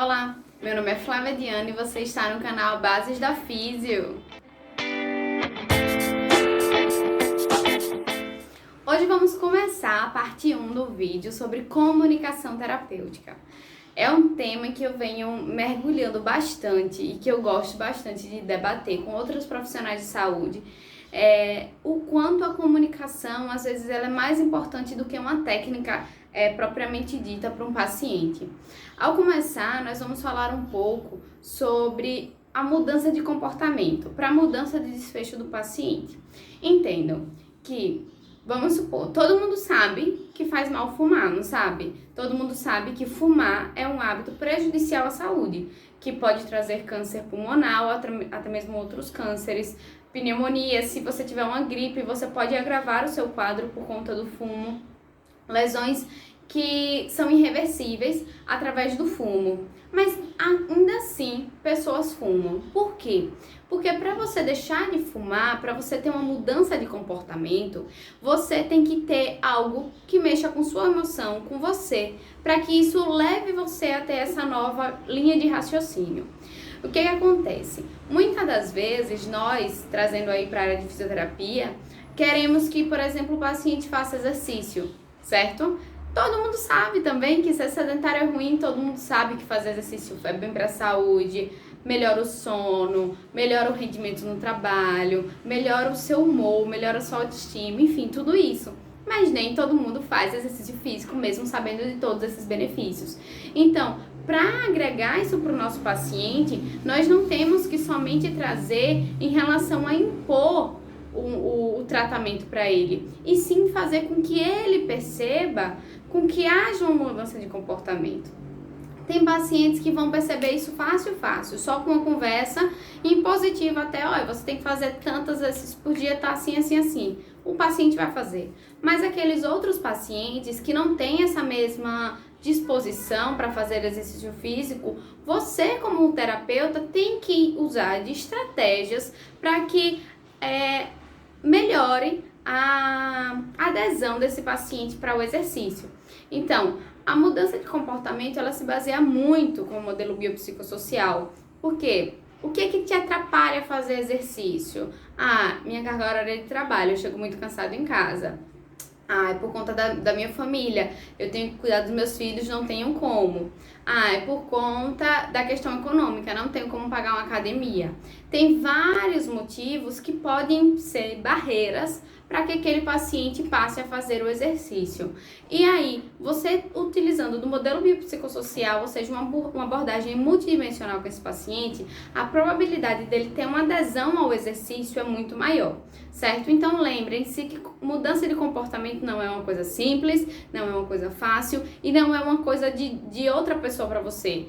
Olá, meu nome é Flávia Diana e você está no canal Bases da Físio. Hoje vamos começar a parte 1 do vídeo sobre comunicação terapêutica. É um tema que eu venho mergulhando bastante e que eu gosto bastante de debater com outros profissionais de saúde. O quanto a comunicação, às vezes, ela é mais importante do que uma técnica propriamente dita para um paciente. Ao começar, nós vamos falar um pouco sobre a mudança de comportamento para a mudança de desfecho do paciente. Entendam que, vamos supor, todo mundo sabe que faz mal fumar, não sabe? Todo mundo sabe que fumar é um hábito prejudicial à saúde, que pode trazer câncer pulmonar, até mesmo outros cânceres, pneumonia. Se você tiver uma gripe, você pode agravar o seu quadro por conta do fumo, lesões que são irreversíveis através do fumo. Mas ainda assim, pessoas fumam. Por quê? Porque para você deixar de fumar, para você ter uma mudança de comportamento, você tem que ter algo que mexa com sua emoção, com você, para que isso leve você a ter essa nova linha de raciocínio. O que acontece? Muitas das vezes, nós, trazendo aí para a área de fisioterapia, queremos que, por exemplo, o paciente faça exercício, certo? Todo mundo sabe também que ser sedentário é ruim, todo mundo sabe que fazer exercício é bem para a saúde, melhora o sono, melhora o rendimento no trabalho, melhora o seu humor, melhora a sua autoestima, enfim, tudo isso. Mas nem todo mundo faz exercício físico, mesmo sabendo de todos esses benefícios. Então, para agregar isso para o nosso paciente, nós não temos que somente trazer em relação a impor o tratamento para ele, e sim fazer com que ele perceba, com que haja uma mudança de comportamento. Tem pacientes que vão perceber isso fácil, só com uma conversa impositiva até, olha, você tem que fazer tantas vezes por dia, tá assim, assim, assim. O paciente vai fazer. Mas aqueles outros pacientes que não têm essa mesma disposição para fazer exercício físico, você como um terapeuta tem que usar de estratégias para que melhore a adesão desse paciente para o exercício. Então, a mudança de comportamento, ela se baseia muito com o modelo biopsicossocial. Por quê? O que te atrapalha a fazer exercício? Minha carga horária de trabalho, eu chego muito cansado em casa. É por conta da minha família, eu tenho que cuidar dos meus filhos, não tenho como. É por conta da questão econômica, não tenho como pagar uma academia. Tem vários motivos que podem ser barreiras para que aquele paciente passe a fazer o exercício. E aí, você utilizando do modelo biopsicossocial, ou seja, uma abordagem multidimensional com esse paciente, a probabilidade dele ter uma adesão ao exercício é muito maior, certo? Então, lembrem-se que mudança de comportamento não é uma coisa simples, não é uma coisa fácil e não é uma coisa de outra pessoa para você.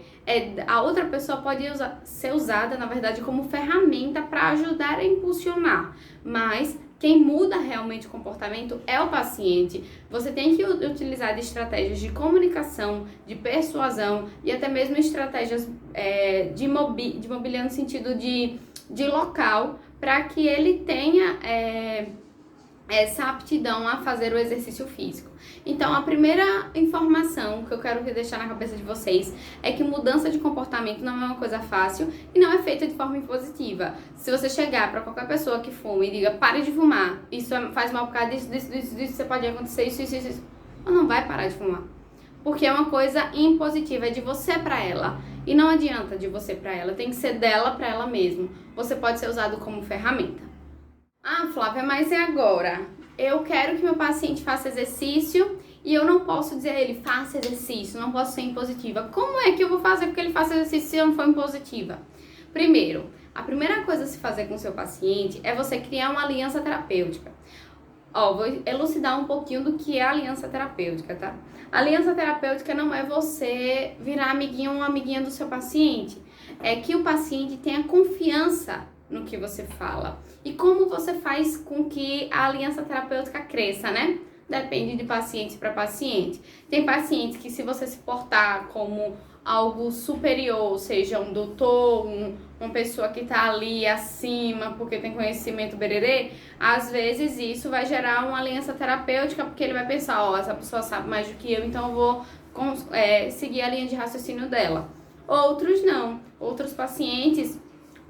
A outra pessoa pode ser usada, na verdade, como ferramenta para ajudar a impulsionar, mas quem muda realmente o comportamento é o paciente. Você tem que utilizar de estratégias de comunicação, de persuasão e até mesmo estratégias de mobília no sentido de local, para que ele tenha essa aptidão a fazer o exercício físico. Então, a primeira informação que eu quero deixar na cabeça de vocês é que mudança de comportamento não é uma coisa fácil e não é feita de forma impositiva. Se você chegar para qualquer pessoa que fuma e diga, pare de fumar, isso faz mal por causa disso, você pode acontecer isso, ela não vai parar de fumar. Porque é uma coisa impositiva, é de você para ela. E não adianta de você para ela, tem que ser dela para ela mesma. Você pode ser usado como ferramenta. Flávia, mas e agora? Eu quero que meu paciente faça exercício e eu não posso dizer a ele, faça exercício, não posso ser impositiva. Como é que eu vou fazer com que ele faça exercício se eu não for impositiva? Primeiro, a primeira coisa a se fazer com o seu paciente é você criar uma aliança terapêutica. Vou elucidar um pouquinho do que é a aliança terapêutica, tá? A aliança terapêutica não é você virar amiguinho ou amiguinha do seu paciente. É que o paciente tenha confiança no que você fala. E como você faz com que a aliança terapêutica cresça, né? Depende de paciente para paciente. Tem pacientes que, se você se portar como algo superior, ou seja, um doutor, uma pessoa que está ali acima porque tem conhecimento bererê, às vezes isso vai gerar uma aliança terapêutica, porque ele vai pensar, essa pessoa sabe mais do que eu, então eu vou seguir a linha de raciocínio dela. outros não. Outros pacientes,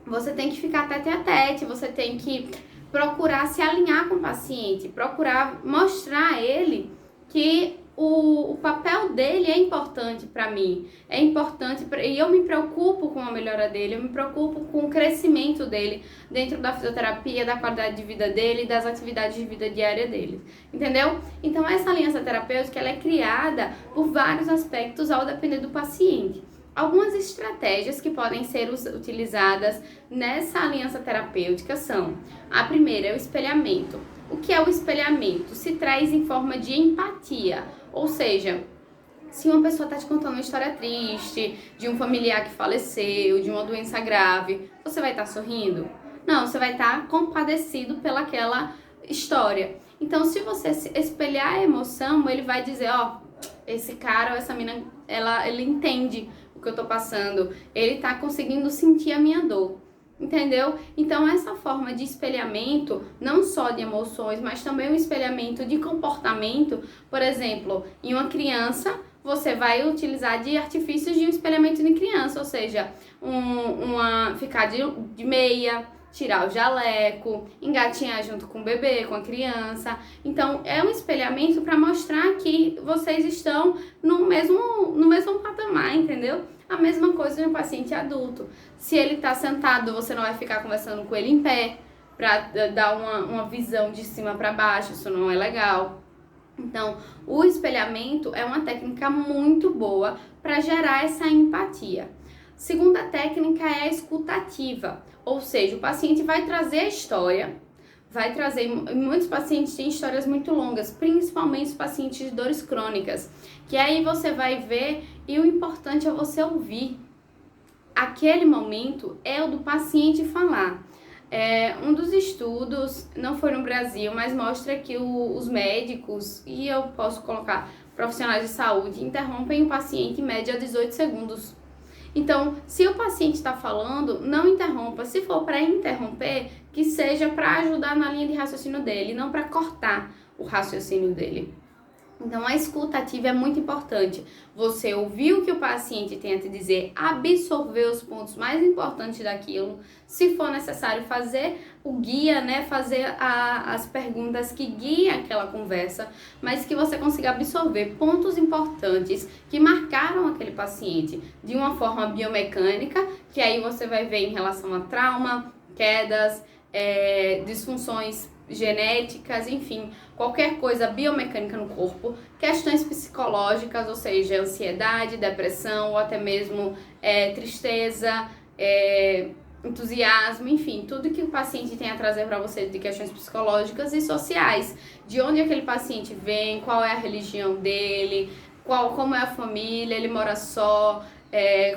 você tem que ficar tete a tete, você tem que procurar se alinhar com o paciente, procurar mostrar a ele que o papel dele é importante para mim, é importante e eu me preocupo com a melhora dele, eu me preocupo com o crescimento dele dentro da fisioterapia, da qualidade de vida dele, das atividades de vida diária dele, entendeu? Então essa aliança terapêutica ela é criada por vários aspectos ao depender do paciente. Algumas estratégias que podem ser utilizadas nessa aliança terapêutica são: a primeira é o espelhamento. O que é o espelhamento? Se traz em forma de empatia, ou seja, se uma pessoa está te contando uma história triste, de um familiar que faleceu, de uma doença grave, você vai estar sorrindo? Não, você vai estar compadecido pelaquela história. Então, se você espelhar a emoção, ele vai dizer, ó, esse cara ou essa mina, ele entende o que eu tô passando, ele tá conseguindo sentir a minha dor. Entendeu? Então, essa forma de espelhamento, não só de emoções, mas também um espelhamento de comportamento, por exemplo, em uma criança, você vai utilizar de artifícios de um espelhamento de criança, ou seja, ficar de meia, tirar o jaleco, engatinhar junto com o bebê, com a criança. Então, é um espelhamento para mostrar que vocês estão no mesmo patamar, entendeu? A mesma coisa de um paciente adulto. Se ele está sentado, você não vai ficar conversando com ele em pé, para dar uma visão de cima para baixo, isso não é legal. Então, o espelhamento é uma técnica muito boa para gerar essa empatia. Segunda técnica é a escutativa, ou seja, o paciente vai trazer a história, muitos pacientes têm histórias muito longas, principalmente os pacientes de dores crônicas, que aí você vai ver e o importante é você ouvir. Aquele momento é o do paciente falar. Um dos estudos, não foi no Brasil, mas mostra que os médicos, e eu posso colocar profissionais de saúde, interrompem o paciente em média 18 segundos. Então, se o paciente está falando, não interrompa. Se for para interromper, que seja para ajudar na linha de raciocínio dele, não para cortar o raciocínio dele. Então, a escuta ativa é muito importante. Você ouvir o que o paciente tem a te dizer, absorver os pontos mais importantes daquilo. Se for necessário, fazer o guia, né? Fazer as perguntas que guiam aquela conversa, mas que você consiga absorver pontos importantes que marcaram aquele paciente de uma forma biomecânica, que aí você vai ver em relação a trauma, quedas, disfunções genéticas, enfim, qualquer coisa biomecânica no corpo, questões psicológicas, ou seja, ansiedade, depressão ou até mesmo tristeza, entusiasmo, enfim, tudo que o paciente tem a trazer para você de questões psicológicas e sociais, de onde aquele paciente vem, qual é a religião dele, como é a família, ele mora só,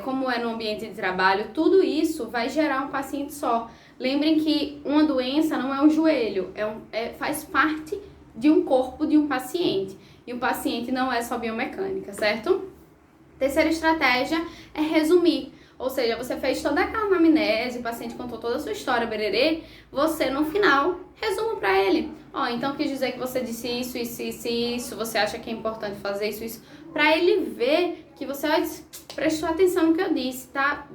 como é no ambiente de trabalho, tudo isso vai gerar um paciente só. Lembrem que uma doença não é um joelho, faz parte de um corpo de um paciente. E o paciente não é só biomecânica, certo? Terceira estratégia é resumir. Ou seja, você fez toda aquela anamnese, o paciente contou toda a sua história, bererê, você no final resuma para ele. Então quis dizer que você disse isso, você acha que é importante fazer isso, para ele ver que você prestou atenção no que eu disse, tá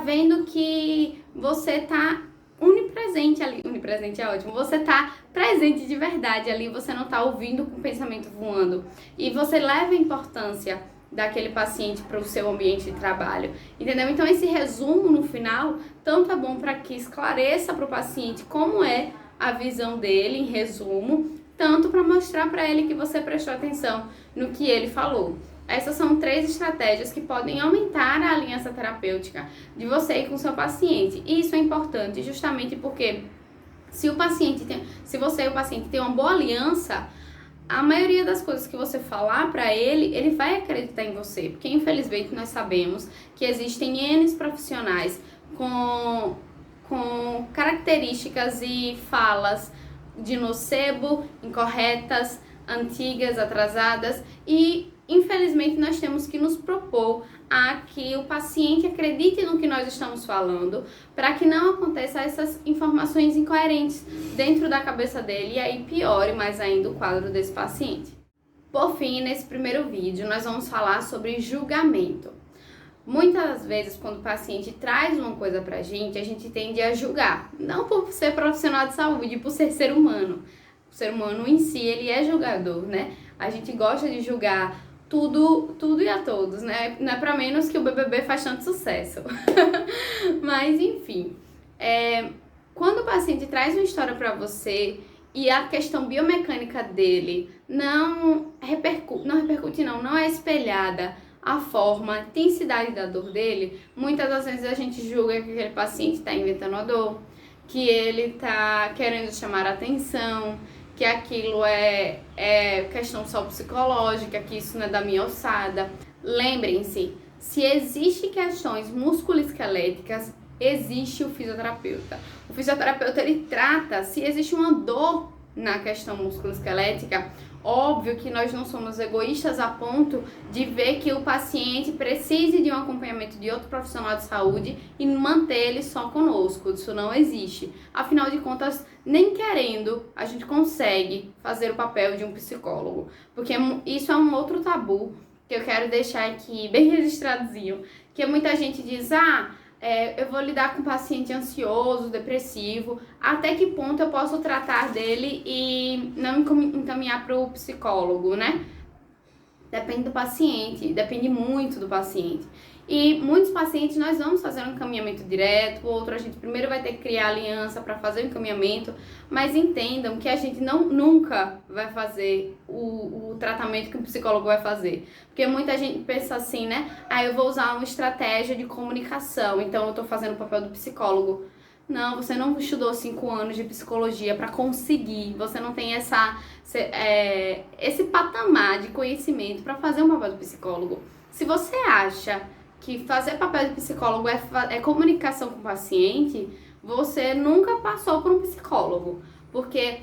vendo que você tá onipresente ali, onipresente é ótimo, você tá presente de verdade ali, você não tá ouvindo com o pensamento voando, e você leva a importância daquele paciente para o seu ambiente de trabalho, entendeu? Então esse resumo no final, tanto é bom para que esclareça para o paciente como é a visão dele em resumo, tanto para mostrar para ele que você prestou atenção no que ele falou. Essas são 3 estratégias que podem aumentar a aliança terapêutica de você e com o seu paciente. E isso é importante justamente porque se você e o paciente têm uma boa aliança, a maioria das coisas que você falar para ele, ele vai acreditar em você. Porque infelizmente nós sabemos que existem N profissionais com características e falas de nocebo, incorretas, antigas, atrasadas, e infelizmente nós temos que nos propor a que o paciente acredite no que nós estamos falando, para que não aconteça essas informações incoerentes dentro da cabeça dele e aí piore mais ainda o quadro desse paciente. Por fim, nesse primeiro vídeo nós vamos falar sobre julgamento. Muitas vezes, quando o paciente traz uma coisa pra gente, a gente tende a julgar. Não por ser profissional de saúde, por ser humano. O ser humano em si, ele é julgador, né? A gente gosta de julgar tudo e a todos, né? Não é pra menos que o BBB faz tanto sucesso. Mas, enfim. Quando o paciente traz uma história pra você e a questão biomecânica dele não é espelhada a forma, a intensidade da dor dele, muitas das vezes a gente julga que aquele paciente está inventando a dor, que ele está querendo chamar a atenção, que aquilo é questão só psicológica, que isso não é da minha alçada. Lembrem-se, se existem questões musculoesqueléticas, existe o fisioterapeuta. O fisioterapeuta, ele trata se existe uma dor na questão musculoesquelética. Óbvio que nós não somos egoístas a ponto de ver que o paciente precise de um acompanhamento de outro profissional de saúde e manter ele só conosco. Isso não existe. Afinal de contas, nem querendo, a gente consegue fazer o papel de um psicólogo. Porque isso é um outro tabu que eu quero deixar aqui bem registradozinho. Que muita gente diz, eu vou lidar com um paciente ansioso, depressivo, até que ponto eu posso tratar dele e não encaminhar para o psicólogo, né? Depende do paciente, depende muito do paciente. E muitos pacientes nós vamos fazer um encaminhamento direto, outro a gente primeiro vai ter que criar aliança para fazer o encaminhamento, mas entendam que a gente nunca vai fazer o tratamento que o psicólogo vai fazer. Porque muita gente pensa assim, né? Eu vou usar uma estratégia de comunicação, então eu tô fazendo o papel do psicólogo. Não, você não estudou 5 anos de psicologia para conseguir, você não tem esse patamar de conhecimento para fazer um papel do psicólogo. Se você acha que fazer papel de psicólogo é comunicação com o paciente, você nunca passou por um psicólogo. Porque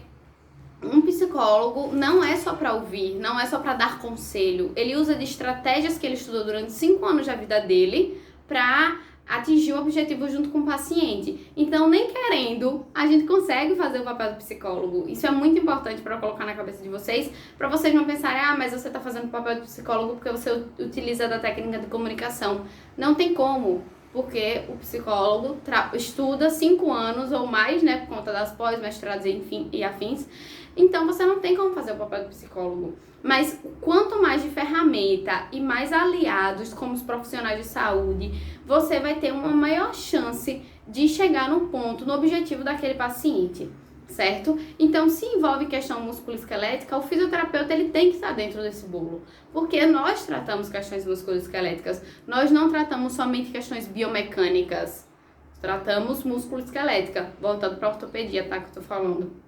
um psicólogo não é só para ouvir, não é só para dar conselho. Ele usa de estratégias que ele estudou durante 5 anos da vida dele para atingir o objetivo junto com o paciente. Então, nem querendo, a gente consegue fazer o papel do psicólogo. Isso é muito importante para colocar na cabeça de vocês, para vocês não pensarem, mas você está fazendo o papel do psicólogo porque você utiliza da técnica de comunicação. Não tem como, porque o psicólogo estuda 5 anos ou mais, né, por conta das pós-mestrados e afins. Então, você não tem como fazer o papel do psicólogo. Mas quanto mais de ferramenta e mais aliados como os profissionais de saúde, você vai ter uma maior chance de chegar no ponto, no objetivo daquele paciente, certo? Então, se envolve questão musculoesquelética, o fisioterapeuta ele tem que estar dentro desse bolo, porque nós tratamos questões musculoesqueléticas, nós não tratamos somente questões biomecânicas, tratamos musculoesquelética, voltando para a ortopedia, tá, que eu tô falando.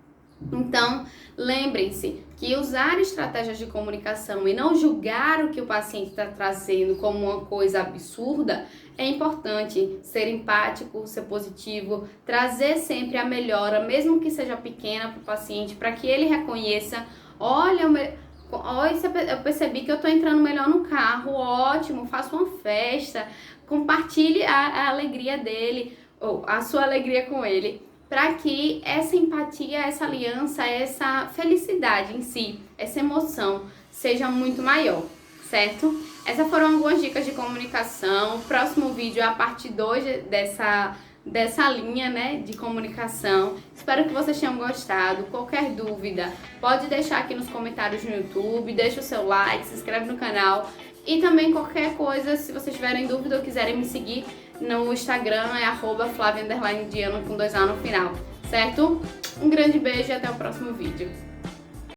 Então, lembrem-se que usar estratégias de comunicação e não julgar o que o paciente está trazendo como uma coisa absurda é importante. Ser empático, ser positivo, trazer sempre a melhora, mesmo que seja pequena para o paciente, para que ele reconheça, olha, eu percebi que eu estou entrando melhor no carro, ótimo, faça uma festa, compartilhe a alegria dele, ou a sua alegria com ele, para que essa empatia, essa aliança, essa felicidade em si, essa emoção seja muito maior, certo? Essas foram algumas dicas de comunicação. O próximo vídeo é a parte 2 dessa linha, né, de comunicação. Espero que vocês tenham gostado. Qualquer dúvida, pode deixar aqui nos comentários no YouTube, deixa o seu like, se inscreve no canal. E também qualquer coisa, se vocês tiverem dúvida ou quiserem me seguir no Instagram, é @Flavia_Diano com 2 A no final, certo? Um grande beijo e até o próximo vídeo.